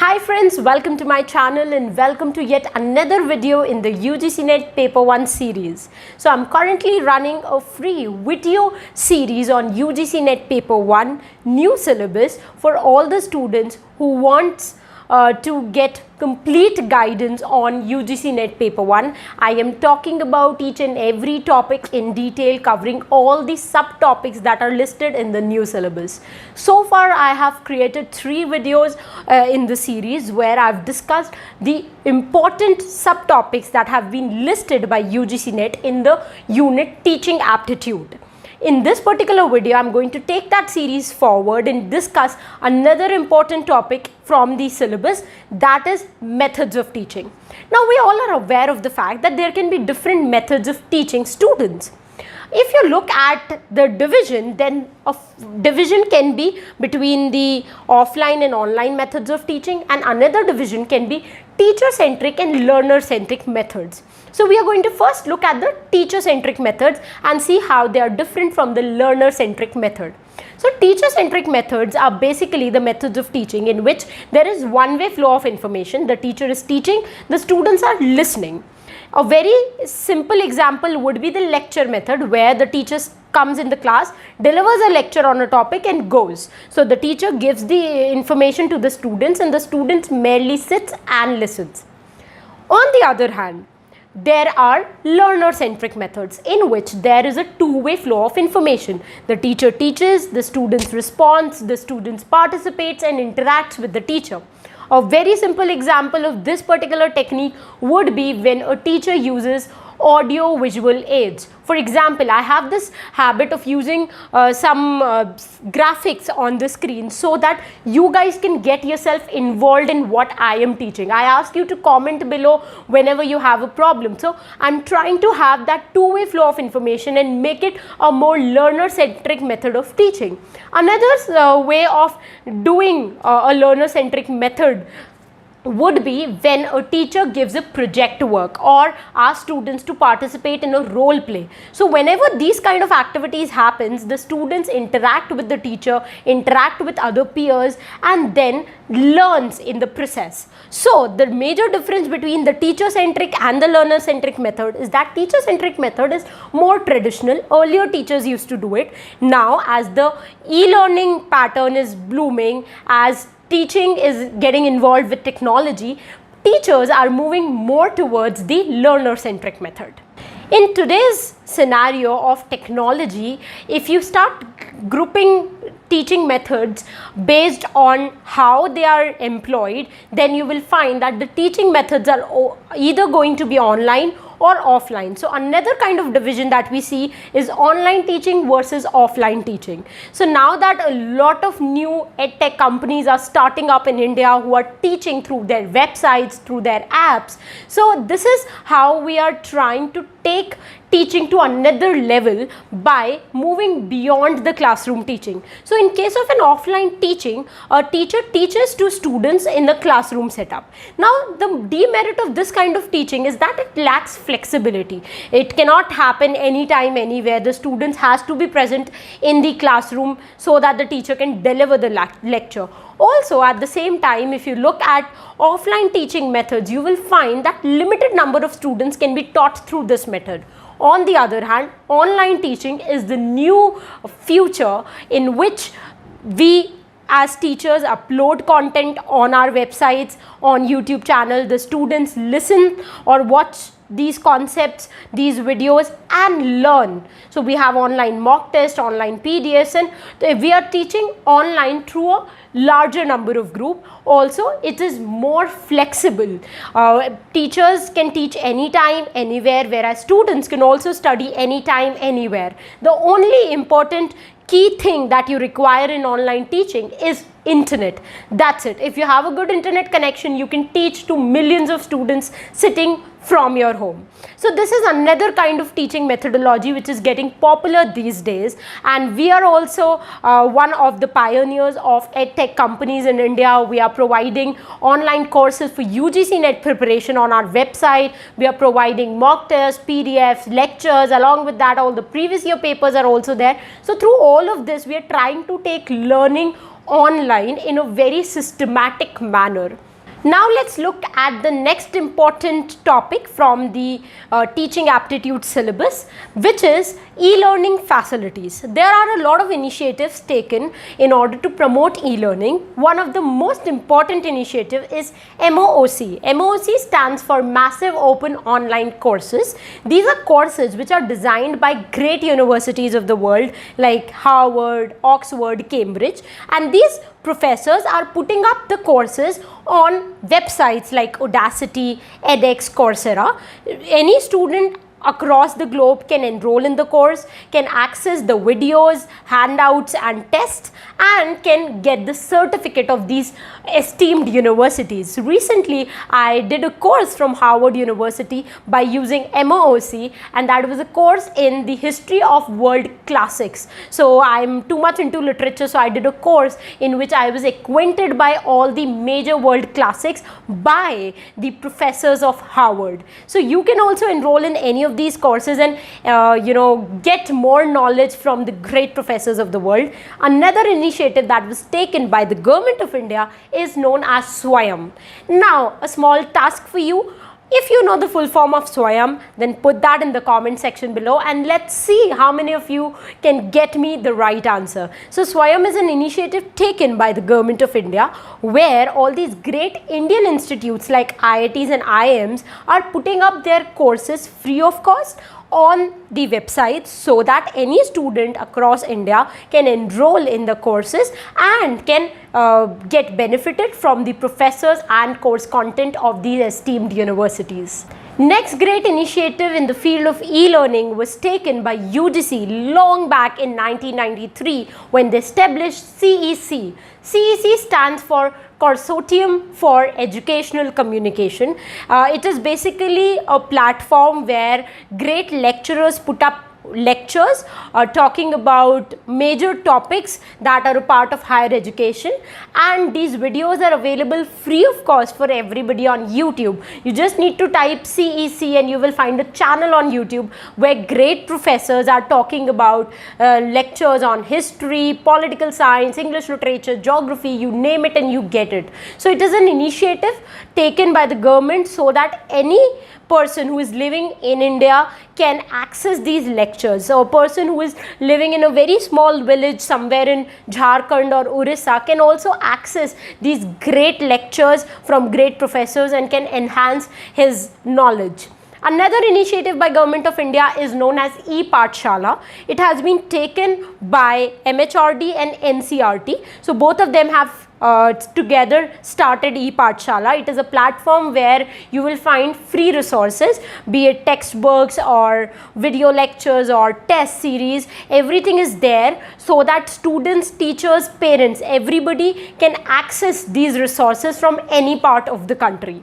Hi friends, welcome to my channel and welcome to yet another video in the UGC NET Paper 1 series. So I'm currently running a free video series on UGC NET Paper 1 new syllabus for all the students who wants to get complete guidance on UGC NET Paper 1. I am talking about each and every topic in detail, covering all the subtopics that are listed in the new syllabus. So far I have created 3 videos in the series where I've discussed the important subtopics that have been listed by UGC NET in the unit Teaching Aptitude. In this particular video, I'm going to take that series forward and discuss another important topic from the syllabus, that is methods of teaching. Now, we all are aware of the fact that there can be different methods of teaching students. If you look at the division, then a division can be between the offline and online methods of teaching, and another division can be teacher-centric and learner-centric methods. So we are going to first look at the teacher-centric methods and see how they are different from the learner-centric method. So teacher-centric methods are basically the methods of teaching in which there is one-way flow of information. The teacher is teaching, the students are listening. A very simple example would be the lecture method, where the teacher comes in the class, delivers a lecture on a topic and goes. So the teacher gives the information to the students and the students merely sits and listens. On the other hand, there are learner-centric methods in which there is a two-way flow of information. The teacher teaches, the students respond, the students participates and interacts with the teacher. A very simple example of this particular technique would be when a teacher uses audio visual aids. For example, I have this habit of using some graphics on the screen so that you guys can get yourself involved in what I am teaching. I ask you to comment below whenever you have a problem. So I'm trying to have that two-way flow of information and make it a more learner-centric method of teaching. Another way of doing a learner-centric method would be when a teacher gives a project work or asks students to participate in a role play. So whenever these kind of activities happens, the students interact with the teacher, interact with other peers, and then learns in the process. So the major difference between the teacher-centric and the learner-centric method is that teacher-centric method is more traditional. Earlier teachers used to do it. Now as the e-learning pattern is blooming, as teaching is getting involved with technology, teachers are moving more towards the learner-centric method. In today's scenario of technology, if you start grouping teaching methods based on how they are employed, then you will find that the teaching methods are either going to be online or offline. So another kind of division that we see is online teaching versus offline teaching. So now that a lot of new edtech companies are starting up in India who are teaching through their websites, through their apps, so this is how we are trying to take teaching to another level by moving beyond the classroom teaching. So in case of an offline teaching, a teacher teaches to students in the classroom setup. Now the demerit of this kind of teaching is that it lacks flexibility. It cannot happen anytime, anywhere. The students has to be present in the classroom so that the teacher can deliver the lecture. Also, at the same time, if you look at offline teaching methods, you will find that limited number of students can be taught through this method. On the other hand, online teaching is the new future in which we as teachers upload content on our websites, on YouTube channel. The students listen or watch these concepts, these videos, and learn. So we have online mock test, online PDFs, and we are teaching online through a larger number of group. Also, it is more flexible. Teachers can teach anytime, anywhere, whereas students can also study anytime, anywhere. The only important key thing that you require in online teaching is internet. That's it. If you have a good internet connection, you can teach to millions of students sitting from your home. So this is another kind of teaching methodology which is getting popular these days, and we are also one of the pioneers of edtech companies in India. We are providing online courses for UGC NET preparation on our website. We are providing mock tests, PDFs, lectures. Along with that, all the previous year papers are also there. So through all of this, we are trying to take learning online in a very systematic manner. Now let's look at the next important topic from the teaching aptitude syllabus, which is e-learning facilities. There are a lot of initiatives taken in order to promote e-learning. One of the most important initiative is MOOC. MOOC stands for Massive Open Online Courses. These are courses which are designed by great universities of the world like Harvard, Oxford, Cambridge, and these professors are putting up the courses on websites like Audacity, edX, Coursera. Any student across the globe can enroll in the course, can access the videos, handouts and tests, and can get the certificate of these esteemed universities. Recently, I did a course from Harvard University by using MOOC, and that was a course in the history of world classics. So I'm too much into literature, so I did a course in which I was acquainted by all the major world classics by the professors of Harvard. So you can also enroll in any of these courses and get more knowledge from the great professors of the world. Another initiative that was taken by the government of India is known as Swayam. Now, a small task for you. If you know the full form of Swayam, then put that in the comment section below and let's see how many of you can get me the right answer. So Swayam is an initiative taken by the government of India where all these great Indian institutes like IITs and IIMs are putting up their courses free of cost on the website so that any student across India can enroll in the courses and can get benefited from the professors and course content of these esteemed universities. Next great initiative in the field of e-learning was taken by UGC long back in 1993 when they established CEC. CEC stands for Consortium for Educational Communication. It is basically a platform where great lecturers put up lectures talking about major topics that are a part of higher education, and these videos are available free of cost for everybody on YouTube. You just need to type CEC and you will find a channel on YouTube where great professors are talking about lectures on history, political science, English literature, geography, you name it and you get it. So it is an initiative taken by the government so that any person who is living in India can access these lectures. So a person who is living in a very small village somewhere in Jharkhand or Orissa can also access these great lectures from great professors and can enhance his knowledge. Another initiative by Government of India is known as e-Pathshala. It has been taken by MHRD and NCRT. So both of them have together started e-Pathshala. It is a platform where you will find free resources, be it textbooks or video lectures or test series. Everything is there so that students, teachers, parents, everybody can access these resources from any part of the country.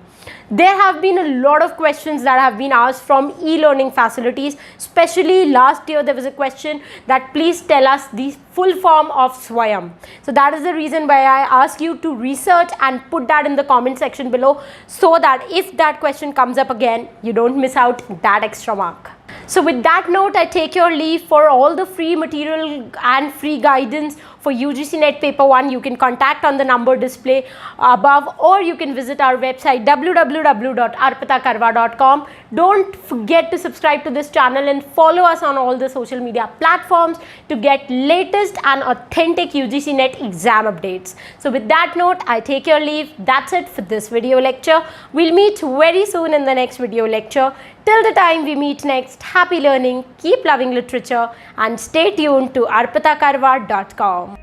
There have been a lot of questions that have been asked from e-learning facilities, especially last year there was a question that please tell us the full form of Swayam. So that is the reason why I ask you to research and put that in the comment section below so that if that question comes up again, you don't miss out that extra mark. So with that note, I take your leave. For all the free material and free guidance for UGC NET Paper 1, you can contact on the number display above, or you can visit our website www.arpitakarwa.com. Don't forget to subscribe to this channel and follow us on all the social media platforms to get latest and authentic UGC NET exam updates. So with that note, I take your leave. That's it for this video lecture. We'll meet very soon in the next video lecture. Till the time we meet next, happy learning, keep loving literature, and stay tuned to arpitakarwa.com.